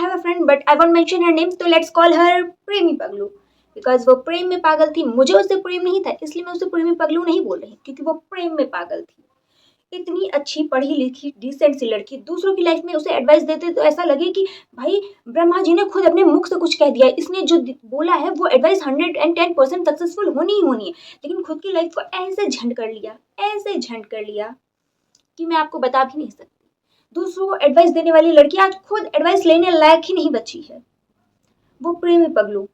Have a friend but I won't mention her name, तो let's call her प्रेमी पगलू, because वो प्रेम में पागल थी। मुझे उससे प्रेम नहीं था, इसलिए मैं उसे प्रेमी पगलू नहीं बोल रही, क्योंकि वो प्रेम में पागल थी। इतनी अच्छी पढ़ी लिखी डिसेंट सी लड़की, दूसरों की लाइफ में उसे एडवाइस देते तो ऐसा लगे कि भाई ब्रह्मा जी ने खुद अपने मुख से कुछ कह दिया, इसने जो बोला है वो एडवाइस 110% सक्सेसफुल होनी ही होनी है। लेकिन खुद की लाइफ को ऐसे झंड कर लिया, ऐसे झंड कर लिया कि मैं आपको बता भी नहीं सकती। दूसरों को एडवाइस देने वाली लड़की आज खुद एडवाइस लेने लायक ही नहीं बची है। वो प्रेमी पगलू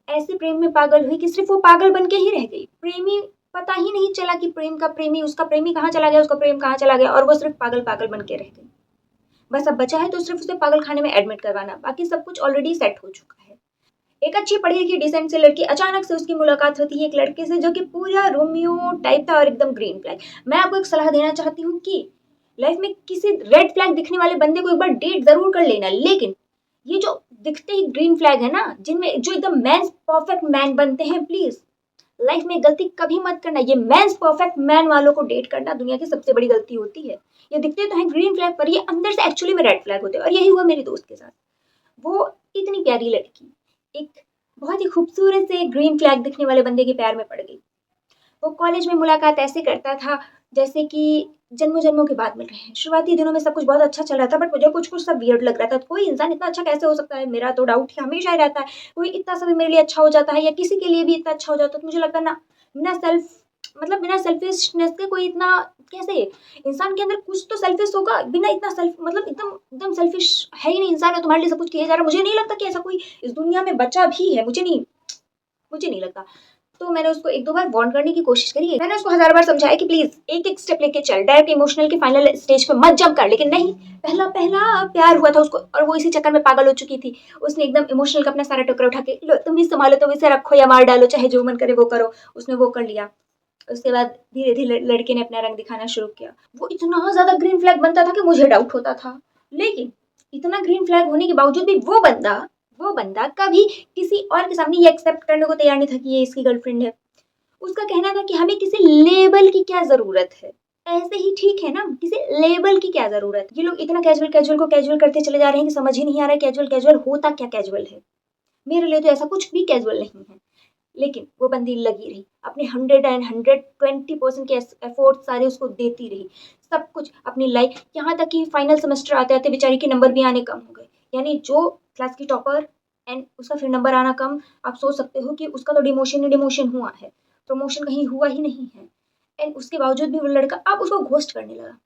ऐसे प्रेम में पागल हुई कि सिर्फ वो पागल बन के ही रह गई। प्रेमी पता ही नहीं चला कि प्रेम का प्रेमी, उसका प्रेमी कहाँ चला गया, उसका प्रेम कहाँ चला गया, और वो सिर्फ पागल पागल बन के रह गई। बस अब बचा है तो सिर्फ उसे पागल खाने में एडमिट करवाना, बाकी सब कुछ ऑलरेडी सेट हो चुका है। एक अच्छी पढ़ी लिखी डिसेंट से लड़की, अचानक से उसकी मुलाकात होती है एक लड़के से जो कि पूरा रोमियो टाइप था और एकदम ग्रीन फ्लैग। मैं आपको एक सलाह देना चाहती हूँ कि लाइफ में किसी रेड फ्लैग दिखने वाले बंदे को एक बार डेट जरूर कर लेना, लेकिन ये जो दिखते ही ग्रीन फ्लैग है ना, जिनमें जो एकदम मैन परफेक्ट मैन बनते हैं, प्लीज लाइफ में गलती कभी मत करना। ये मैन परफेक्ट मैन वालों को डेट करना दुनिया की सबसे बड़ी गलती होती है। ये दिखते तो हैं ग्रीन फ्लैग, पर ये अंदर से एक्चुअली में रेड फ्लैग होते हैं, और यही हुआ मेरी दोस्त के साथ। वो इतनी प्यारी लड़की एक बहुत ही खूबसूरत से ग्रीन फ्लैग दिखने वाले बंदे के प्यार में पड़ गई। वो कॉलेज में मुलाकात ऐसे करता था जैसे कि जन्मों जन्मों के बाद मिल रहे हैं। शुरुआती दिनों में सब कुछ बहुत अच्छा चल रहा था, बट मुझे कुछ कुछ सब वियर्ड लग रहा था। कोई इंसान इतना अच्छा कैसे हो सकता है, मेरा तो डाउट ही हमेशा ही रहता है। कोई इतना सा भी मेरे लिए अच्छा हो जाता है, या किसी के लिए भी इतना अच्छा हो जाता है, तो मुझे लगता है ना, बिना सेल्फ मतलब बिना सेल्फिशनेस के कोई इतना कैसे, इंसान के अंदर कुछ तो सेल्फिश होगा। बिना इतना सेल्फ मतलब एकदम एकदम सेल्फिश है ही नहीं इंसान, है तुम्हारे लिए सब कुछ किया जा रहा है। मुझे नहीं लगता कि ऐसा कोई इस दुनिया में बचा भी है, मुझे नहीं लगता। तो मैंने उसको एक दो बार वार्न करने की कोशिश करी है, मैंने उसको 1000 बार समझाया कि प्लीज एक एक स्टेप लेके चल, डायरेक्ट इमोशनल के फाइनल स्टेज पे मत जंप कर, लेकिन नहीं। पहला पहला प्यार हुआ था उसको, और वो इसी चक्कर में पागल हो चुकी थी। उसने एकदम इमोशनल का अपना सारा टुकड़ा उठा के, लो तुम ही संभालो, तुम इसे रखो या मार डालो, चाहे जो मन करे वो करो। उसने वो कर लिया। उसके बाद धीरे धीरे लड़के ने अपना रंग दिखाना शुरू किया। वो इतना ज्यादा ग्रीन फ्लैग बनता था कि मुझे डाउट होता था। लेकिन इतना ग्रीन फ्लैग होने के बावजूद भी वो बंदा कभी किसी और के सामने ये एक्सेप्ट करने को तैयार नहीं था कि ये इसकी गर्लफ्रेंड है। उसका कहना था कि हमें किसी लेबल की क्या जरूरत है, ऐसे ही ठीक है ना, किसी लेबल की क्या जरूरत। ये लोग इतना कैजुअल कैजुअल को कैजुअल करते चले जा रहे हैं कि समझ ही नहीं आ रहा है कैजुअल कैजुअल होता क्या कैजुअल है। मेरे लिए तो ऐसा कुछ भी कैजुअल नहीं है। लेकिन वो बंदी लगी रही, अपने 120% के एफर्ट सारे उसको देती रही, सब कुछ अपनी लाइफ, यहाँ तक कि फाइनल सेमेस्टर आते आते बेचारी के नंबर भी आने कम हो गए। यानी जो क्लास की टॉपर एंड उसका फिर नंबर आना कम, आप सोच सकते हो कि उसका तो डिमोशन ही डिमोशन हुआ है, प्रमोशन कहीं हुआ ही नहीं है। एंड उसके बावजूद भी वो लड़का अब उसको घोस्ट करने लगा।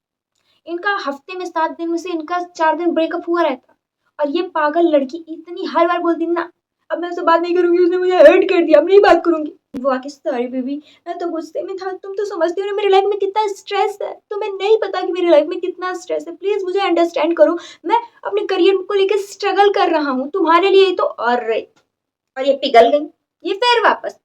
इनका हफ्ते में 7 दिन में से इनका 4 दिन ब्रेकअप हुआ रहता, और ये पागल लड़की इतनी हर बार बोलती ना, अब मैं उससे बात नहीं करूंगी, उसने मुझे हर्ट कर दिया, अब नहीं बात करूंगी। वो आके, सॉरी बेबी, मैं तो गुस्से में था, तुम तो समझती हो ना मेरी लाइफ में कितना स्ट्रेस है, तुम्हें नहीं पता कि मेरी लाइफ में कितना स्ट्रेस है, प्लीज मुझे अंडरस्टैंड करो। मैं अपने करियर को लेकर स्ट्रगल कर रहा हूँ, तुम्हारे लिए तो और ये पिघल गई। ये फिर वापस,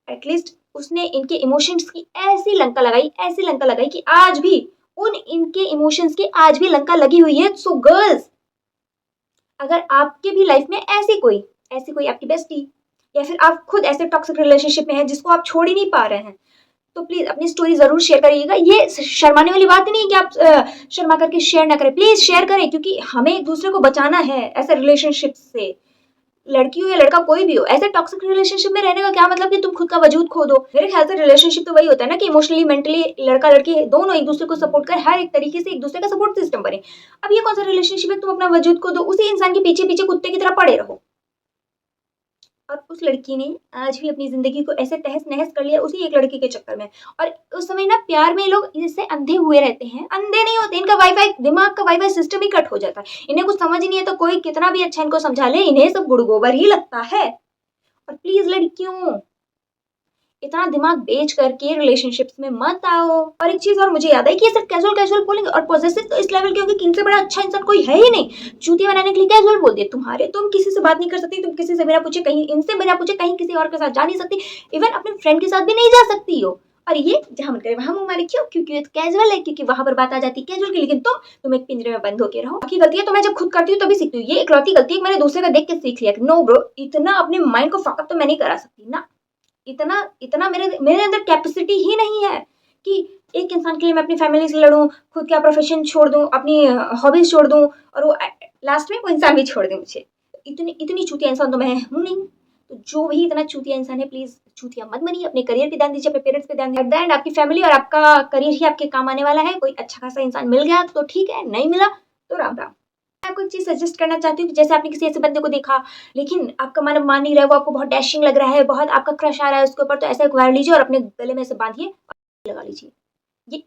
एटलीस्ट उसने इनके इमोशंस की ऐसी लंका लगाई कि आज भी उन इनके इमोशंस की आज भी लंका लगी हुई है। सो गर्ल्स, अगर आपके भी लाइफ में ऐसी कोई आपकी बेस्टी, या फिर आप खुद ऐसे टॉक्सिक रिलेशनशिप में हैं जिसको आप छोड़ ही नहीं पा रहे हैं, तो प्लीज अपनी स्टोरी जरूर शेयर करिएगा। ये शर्माने वाली बात नहीं है कि आप शर्मा करके शेयर ना करें, प्लीज शेयर करें, क्योंकि हमें एक दूसरे को बचाना है ऐसे रिलेशनशिप से। लड़की हो या लड़का कोई भी हो, ऐसे टॉक्सिक रिलेशनशिप में रहने का क्या मतलब कि तुम खुद का वजूद खो दो। मेरे ख्याल से रिलेशनशिप तो वही होता है ना कि इमोशनली मेंटली लड़का लड़की दोनों एक दूसरे को सपोर्ट कर, हर एक तरीके से एक दूसरे का सपोर्ट सिस्टम बने। अब ये कौन सा रिलेशनशिप है तुम अपना वजूद खो दो, उसी इंसान के पीछे पीछे कुत्ते की तरह पड़े रहो। और उस लड़की ने आज भी अपनी जिंदगी को ऐसे तहस नहस कर लिया उसी एक लड़के के चक्कर में। और उस समय ना प्यार में लोग इससे अंधे हुए रहते हैं, अंधे नहीं होते, इनका वाईफाई दिमाग का वाईफाई सिस्टम ही कट हो जाता है। इन्हें कुछ समझ ही नहीं है, तो कोई कितना भी अच्छा इनको समझा ले, इन्हें सब गुड़ गोबर ही लगता है। और प्लीज लड़कियों, इतना दिमाग बेच करके रिलेशनशिप्स में मत आओ। और एक चीज और मुझे याद है कि ये सिर्फ कैजुअल कैजुअल बोलेंगे, और पॉजिटिव तो इस लेवल के होंगे कि इनसे बड़ा अच्छा इंसान कोई है ही नहीं। चूतिया बनाने के लिए कैजुअल बोल दिए, तुम किसी से बात नहीं कर सकती, तुम किसी से बिना पूछे कहीं, इनसे बिना पूछे कहीं किसी और के साथ जा नहीं सकती, इवन अपने फ्रेंड के साथ भी नहीं जा सकती हो। और ये जहां मन करे वहां मुंह मारे, क्यों? क्योंकि कैजुअल है, क्योंकि वहां पर बात आ जाती है कैजुअल की। लेकिन तुम एक पिंजरे में बंद होके रहो। बाकी गलतियां तो मैं जब खुद करती हूँ तभी सीखती हूँ, ये इकलौती गलती मैंने दूसरे का देख के सीख लिया। नो ब्रो, इतना अपने माइंड को फकअप तो मैं नहीं करा सकती ना, इतना इतना मेरे अंदर कैपेसिटी ही नहीं है कि एक इंसान के लिए मैं अपनी फैमिली से लड़ूं, खुद का प्रोफेशन छोड़ दूं, अपनी हॉबीज छोड़ दूं, और वो लास्ट में वो इंसान भी छोड़ दे मुझे। इतनी इतनी चूतिया इंसान तो मैं हूँ नहीं। तो जो भी इतना चूतिया इंसान है प्लीज़ चूतिया मत बनिए, अपने करियर पे ध्यान दीजिए, अपने पेरेंट्स पे ध्यान दीजिए। एट द एंड आपकी फैमिली और आपका करियर ही आपके काम आने वाला है। कोई अच्छा खासा इंसान मिल गया तो ठीक है, नहीं मिला तो राम राम। मैं आपको एक चीज़ सजेस्ट करना चाहती हूँ कि जैसे आपने किसी ऐसे बंदे को देखा, लेकिन आपका मन अब मान नहीं रहा है, वो आपको बहुत डैशिंग लग रहा है, बहुत आपका क्रश आ रहा है उसके ऊपर, तो ऐसा एक वायर लीजिए और अपने गले में ऐसे बाँधिए और लगा लीजिए।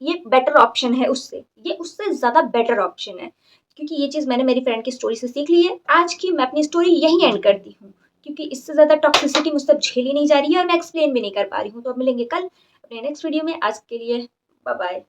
ये बेटर ऑप्शन है उससे, ये उससे ज़्यादा बेटर ऑप्शन है। क्योंकि ये चीज़ मैंने मेरी फ्रेंड की स्टोरी से सीख ली है। आज की मैं अपनी स्टोरी यहीं एंड करती हूँ, क्योंकि इससे ज़्यादा टॉक्सिसिटी मुझसे अब झेली नहीं जा रही है और मैं एक्सप्लेन भी नहीं कर पा रही हूँ। तो अब मिलेंगे कल अपने नेक्स्ट वीडियो में। आज के लिए बाय बाय।